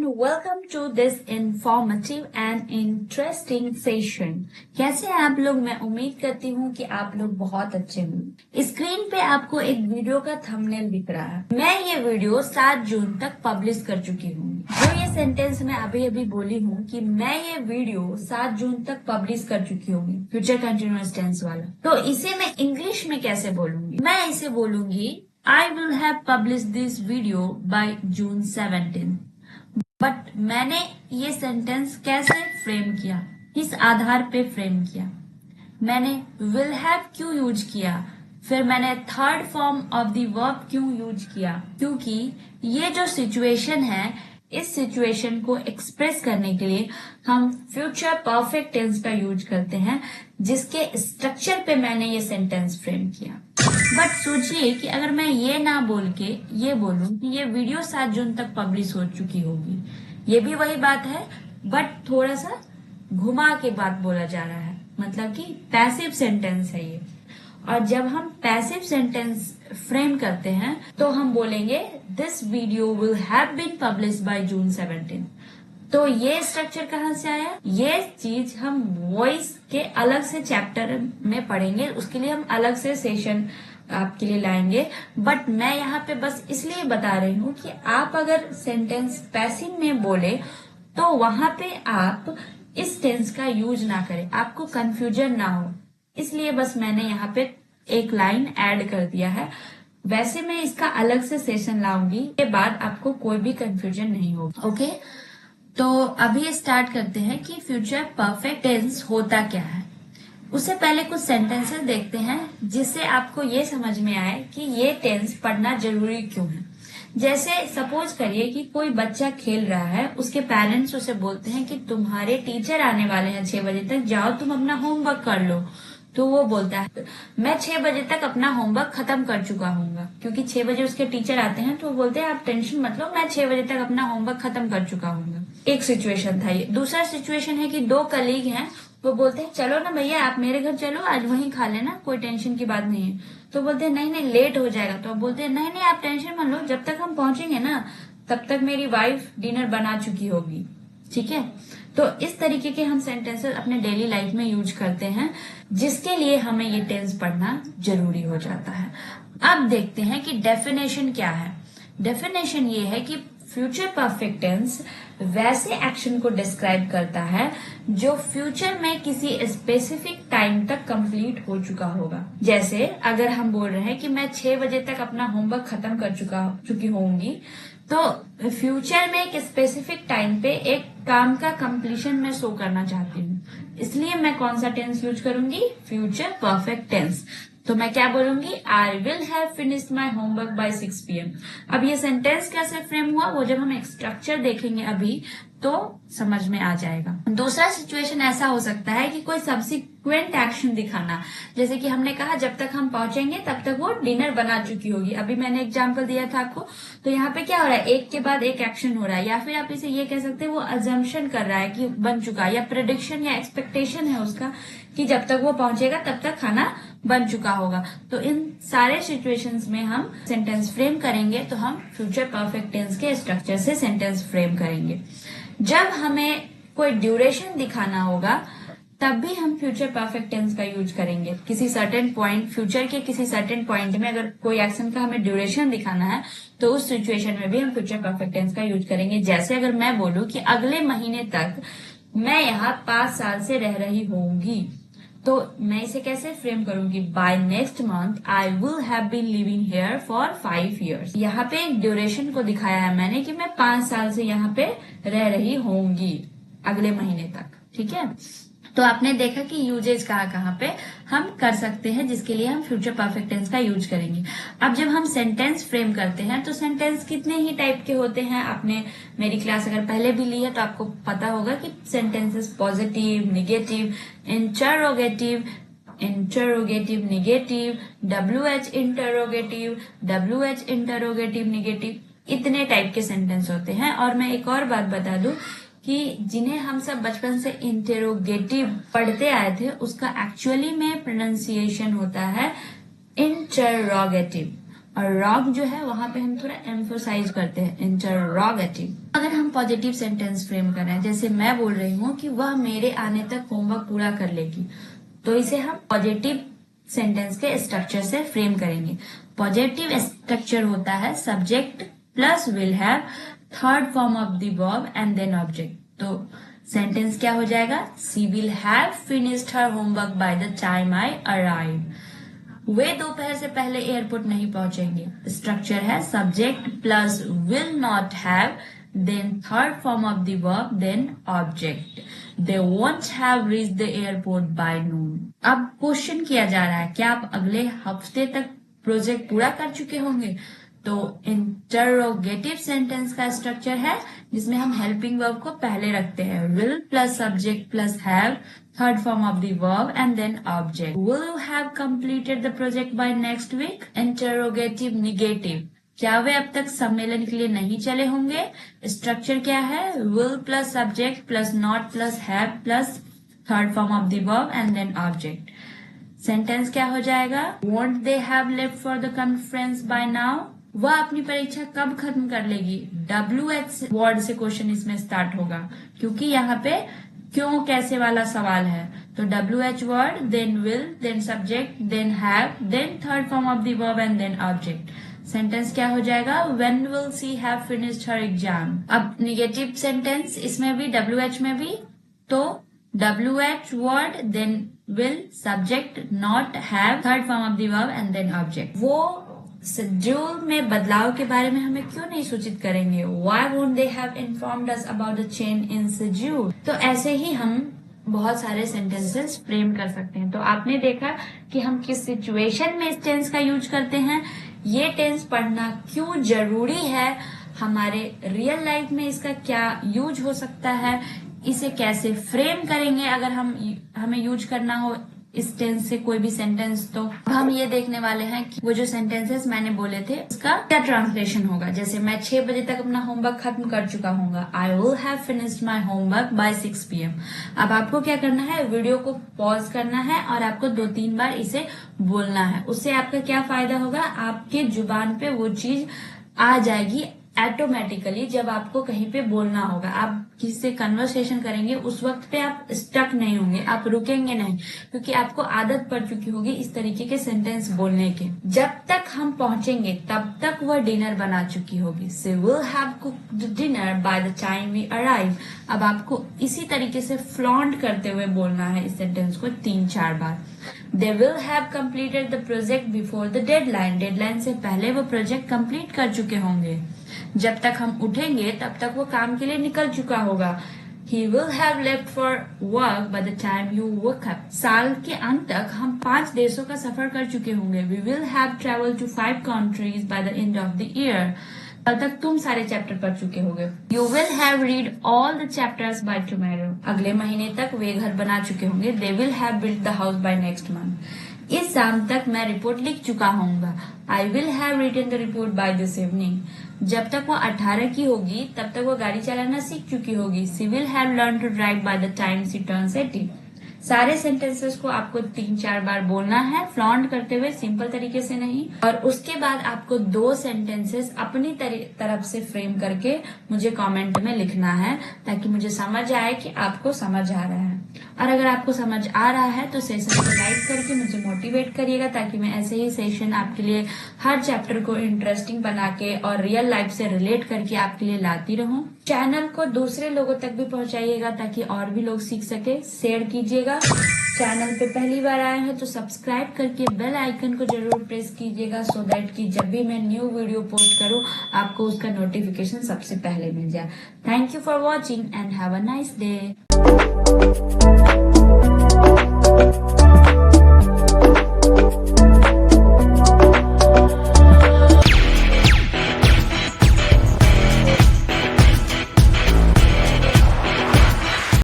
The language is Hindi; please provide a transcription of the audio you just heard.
welcome to this informative and interesting session. कैसे हैं आप लोग? मैं उम्मीद करती हूँ कि आप लोग बहुत अच्छे होंगे। स्क्रीन पे आपको एक वीडियो का थंबनेल दिख रहा है। मैं ये वीडियो 7 जून तक पब्लिश कर चुकी हूँ। जो ये सेंटेंस मैं अभी बोली हूँ कि मैं ये वीडियो 7 जून तक पब्लिश कर चुकी हूँ, फ्यूचर कंटिन्यूअस टेंस वाला, तो इसे मैं इंग्लिश में कैसे बोलूंगी? मैं इसे बोलूंगी I will have published this video by June 17th. But मैंने ये सेंटेंस कैसे फ्रेम किया, किस आधार पे फ्रेम किया? मैंने विल हैव क्यों यूज किया, फिर मैंने third form of the verb क्यों यूज किया? क्योंकि ये जो सिचुएशन है, इस सिचुएशन को एक्सप्रेस करने के लिए हम फ्यूचर परफेक्ट टेंस का यूज करते हैं, जिसके स्ट्रक्चर पे मैंने ये सेंटेंस फ्रेम किया। बट सोचिए कि अगर मैं ये ना बोल के ये बोलूं कि ये वीडियो 7 जून तक पब्लिश हो चुकी होगी, ये भी वही बात है बट थोड़ा सा घुमा के बात बोला जा रहा है, मतलब कि पैसिव सेंटेंस है ये। और जब हम पैसिव सेंटेंस फ्रेम करते हैं तो हम बोलेंगे this video will have been publish by June 17। तो ये स्ट्रक्चर कहाँ से आया? ये चीज हम वॉइस के अलग से चैप्टर में पढ़ेंगे, उसके लिए हम अलग से सेशन आपके लिए लाएंगे। बट मैं यहाँ पे बस इसलिए बता रही हूँ कि आप अगर सेंटेंस पैसिव में बोले तो वहां पे आप इस टेंस का यूज ना करें, आपको कंफ्यूजन ना हो, इसलिए बस मैंने यहाँ पे एक लाइन ऐड कर दिया है। वैसे मैं इसका अलग से सेशन लाऊंगी, के बाद आपको कोई भी कंफ्यूजन नहीं होगा। ओके, तो अभी स्टार्ट करते हैं कि फ्यूचर परफेक्ट टेंस होता क्या है। उससे पहले कुछ सेंटेंसेस देखते हैं जिससे आपको ये समझ में आए कि ये टेंस पढ़ना जरूरी क्यों है। जैसे सपोज करिए कि कोई बच्चा खेल रहा है, उसके पेरेंट्स उसे बोलते हैं कि तुम्हारे टीचर आने वाले हैं 6 बजे तक, जाओ तुम अपना होमवर्क कर लो। तो वो बोलता है मैं 6 बजे तक अपना होमवर्क खत्म कर चुका हूँ, क्योंकि 6 बजे उसके टीचर आते हैं। तो वो बोलते हैं आप टेंशन मत लो, मैं 6 बजे तक अपना होमवर्क खत्म कर चुका हूँ। एक सिचुएशन था ये। दूसरा सिचुएशन है कि 2 कलीग हैं, वो बोलते हैं चलो ना भैया आप मेरे घर चलो, आज वहीं खा लेना, कोई टेंशन की बात नहीं है। तो बोलते हैं नहीं नहीं लेट हो जाएगा। तो बोलते हैं नहीं नहीं आप टेंशन मत लो, जब तक हम पहुंचेंगे ना तब तक मेरी वाइफ डिनर बना चुकी होगी। ठीक है, तो इस तरीके के हम सेंटेंसेस अपने डेली लाइफ में यूज करते हैं, जिसके लिए हमें ये टेंस पढ़ना जरूरी हो जाता है। अब देखते हैं कि डेफिनेशन क्या है। डेफिनेशन ये है कि फ्यूचर परफेक्ट टेंस वैसे एक्शन को डिस्क्राइब करता है जो फ्यूचर में किसी स्पेसिफिक टाइम तक कंप्लीट हो चुका होगा। जैसे अगर हम बोल रहे हैं कि मैं 6 बजे तक अपना होमवर्क खत्म कर चुकी होंगी, तो फ्यूचर में एक स्पेसिफिक टाइम पे एक काम का कंप्लीशन मैं शो करना चाहती हूँ, इसलिए मैं कौन सा टेंस यूज करूंगी? Future perfect tense. तो मैं क्या बोलूंगी? I will have finished my homework by 6 PM। अब ये सेंटेंस कैसे फ्रेम हुआ वो जब हम एक स्ट्रक्चर देखेंगे अभी तो समझ में आ जाएगा। दूसरा सिचुएशन ऐसा हो सकता है कि कोई सब्सिक्वेंट एक्शन दिखाना, जैसे कि हमने कहा जब तक हम पहुंचेंगे तब तक वो डिनर बना चुकी होगी। अभी मैंने एग्जांपल दिया था आपको, तो यहाँ पे क्या हो रहा है? एक के बाद एक एक्शन हो रहा है, या फिर आप इसे ये कह सकते हैं वो अजम्पशन कर रहा है कि बन चुका है, या प्रेडिक्शन या एक्सपेक्टेशन है उसका कि जब तक वो पहुंचेगा तब तक खाना बन चुका होगा। तो इन सारे सिचुएशंस में हम सेंटेंस फ्रेम करेंगे तो हम फ्यूचर परफेक्ट टेंस के स्ट्रक्चर से सेंटेंस फ्रेम करेंगे। जब हमें कोई ड्यूरेशन दिखाना होगा तब भी हम फ्यूचर परफेक्ट टेंस का यूज करेंगे। किसी सर्टेन पॉइंट, फ्यूचर के किसी सर्टेन पॉइंट में अगर कोई एक्शन का हमें ड्यूरेशन दिखाना है तो उस सिचुएशन में भी हम फ्यूचर परफेक्ट टेंस का यूज करेंगे। जैसे अगर मैं बोलूं कि अगले महीने तक मैं यहाँ 5 साल से रह रही होंगी, तो मैं इसे कैसे फ्रेम करूंगी? By next month I will have been living here for 5 years। यहाँ पे एक ड्यूरेशन को दिखाया है मैंने कि मैं 5 साल से यहाँ पे रह रही होंगी अगले महीने तक। ठीक है, तो आपने देखा कि यूजेज कहाँ कहाँ पे हम कर सकते हैं, जिसके लिए हम फ्यूचर परफेक्ट टेंस का यूज करेंगे। अब जब हम सेंटेंस फ्रेम करते हैं तो सेंटेंस कितने ही टाइप के होते हैं। आपने मेरी क्लास अगर पहले भी ली है तो आपको पता होगा कि sentences positive, negative, interrogative, negative, WH interrogative, WH interrogative negative, इतने टाइप के सेंटेंस होते हैं। और मैं एक और बात बता दूं कि जिन्हें हम सब बचपन से इंटेरोगेटिव पढ़ते आए थे उसका एक्चुअली में प्रोनाउंसिएशन होता है इंटरोगेटिव। और रॉग जो है वहां पे हम थोड़ा एम्फोसाइज करते हैं, इंटरोगेटिव। अगर हम पॉजिटिव सेंटेंस फ्रेम कर रहे हैं, जैसे मैं बोल रही हूँ कि वह मेरे आने तक होमवर्क पूरा कर लेगी, तो इसे हम पॉजिटिव सेंटेंस के स्ट्रक्चर से फ्रेम करेंगे। पॉजिटिव स्ट्रक्चर होता है subject plus will have, third form of the verb and then object. तो सेंटेंस क्या हो जाएगा? She will have finished her homework by the time I arrive. वे दोपहर से पहले एयरपोर्ट नहीं पहुंचेंगे। स्ट्रक्चर है subject plus will not have, then third form of the verb, then object. They won't have reach the airport by noon. अब क्वेश्चन किया जा रहा है, क्या आप अगले हफ्ते तक प्रोजेक्ट पूरा कर चुके होंगे? तो इंटरोगेटिव सेंटेंस का स्ट्रक्चर है जिसमें हम हेल्पिंग वर्ब को पहले रखते हैं, will plus subject plus have, third form of the verb and then object. Will you have completed the project by next week? Interrogative negative, क्या वे अब तक सम्मेलन के लिए नहीं चले होंगे? स्ट्रक्चर क्या है? Will plus subject plus not plus have plus third form of the verb and then object. Sentence क्या हो जाएगा? Won't they have left for the conference by now? वह अपनी परीक्षा कब खत्म कर लेगी? WH वर्ड से क्वेश्चन इसमें स्टार्ट होगा, क्योंकि यहाँ पे क्यों कैसे वाला सवाल है। तो WH word, then will, then subject, then have, then third form of the verb and then object. Sentence क्या हो जाएगा? When will she have finished her exam. अब निगेटिव सेंटेंस, इसमें भी WH में भी, तो WH word, then will, subject, not, have, third form of the verb and then object. वो शेड्यूल में बदलाव के बारे में हमें क्यों नहीं सूचित करेंगे? Why won't they have informed us about the change in schedule? तो ऐसे ही हम बहुत सारे सेंटेंसेस फ्रेम कर सकते हैं। तो आपने देखा कि हम किस सिचुएशन में इस टेंस का यूज करते हैं, ये टेंस पढ़ना क्यों जरूरी है, हमारे रियल लाइफ में इसका क्या यूज हो सकता है, इसे कैसे फ्रेम करेंगे अगर हमें यूज करना हो इस टेंस से कोई भी सेंटेंस। तो हम ये देखने वाले हैं कि वो जो सेंटेंसेस मैंने बोले थे उसका क्या ट्रांसलेशन होगा। जैसे मैं 6 बजे तक अपना होमवर्क खत्म कर चुका हूँगा, I will have finished my homework by 6 PM। अब आपको क्या करना है? वीडियो को पॉज करना है और आपको 2-3 बार इसे बोलना है। उससे आपका क्या फायदा होगा? आपके जुबान पे वो चीज आ जाएगी ऑटोमेटिकली। जब आपको कहीं पे बोलना होगा, आप किसी से कन्वर्सेशन करेंगे, उस वक्त पे आप स्टक नहीं होंगे, आप रुकेंगे नहीं, क्योंकि आपको आदत पड़ चुकी होगी इस तरीके के सेंटेंस बोलने के। जब तक हम पहुंचेंगे तब तक वह डिनर बना चुकी होगी। She will have cooked dinner by the time we arrive. अब आपको इसी तरीके से फ्लॉन्ट करते हुए बोलना है इस सेंटेंस को 3-4 बार। They will have completed the project before the deadline. Deadline से पहले वो प्रोजेक्ट कंप्लीट कर चुके होंगे। जब तक हम उठेंगे तब तक वो काम के लिए निकल चुका होगा। He will have left for work by the time you woke up. साल के अंत तक हम 5 देशों का सफर कर चुके होंगे। We will have traveled to 5 countries by the end of the year. कल तक तुम सारे चैप्टर पढ़ चुके होंगे। You will have read all the chapters by tomorrow. अगले महीने तक वे घर बना चुके होंगे। They will have built the house by next month. इस शाम तक मैं रिपोर्ट लिख चुका हूँगा। I will have written the report by this evening. जब तक वो 18 की होगी तब तक वो गाड़ी चलाना सीख चुकी होगी। She will have learned to drive by the time she turns 18. सारे सेंटेंसेस को आपको 3-4 बार बोलना है, फ्लॉन्ट करते हुए, सिंपल तरीके से नहीं। और उसके बाद आपको 2 सेंटेंसेस अपनी तरफ से फ्रेम करके मुझे कमेंट में लिखना है, ताकि मुझे समझ आए कि आपको समझ आ रहा है। और अगर आपको समझ आ रहा है तो सेशन को लाइक करके मुझे मोटिवेट करिएगा, ताकि मैं ऐसे ही सेशन आपके लिए हर चैप्टर को इंटरेस्टिंग बना के और रियल लाइफ से रिलेट करके आपके लिए लाती रहूं। चैनल को दूसरे लोगों तक भी पहुंचाइएगा ताकि और भी लोग सीख सके। शेयर कीजिएगा। चैनल पे पहली बार आए हैं तो सब्सक्राइब करके बेल आइकन को जरूर प्रेस कीजिएगा, सो दैट कि जब भी मैं न्यू वीडियो पोस्ट करूं आपको उसका नोटिफिकेशन सबसे पहले मिल जाए। Thank you for watching and have a nice day.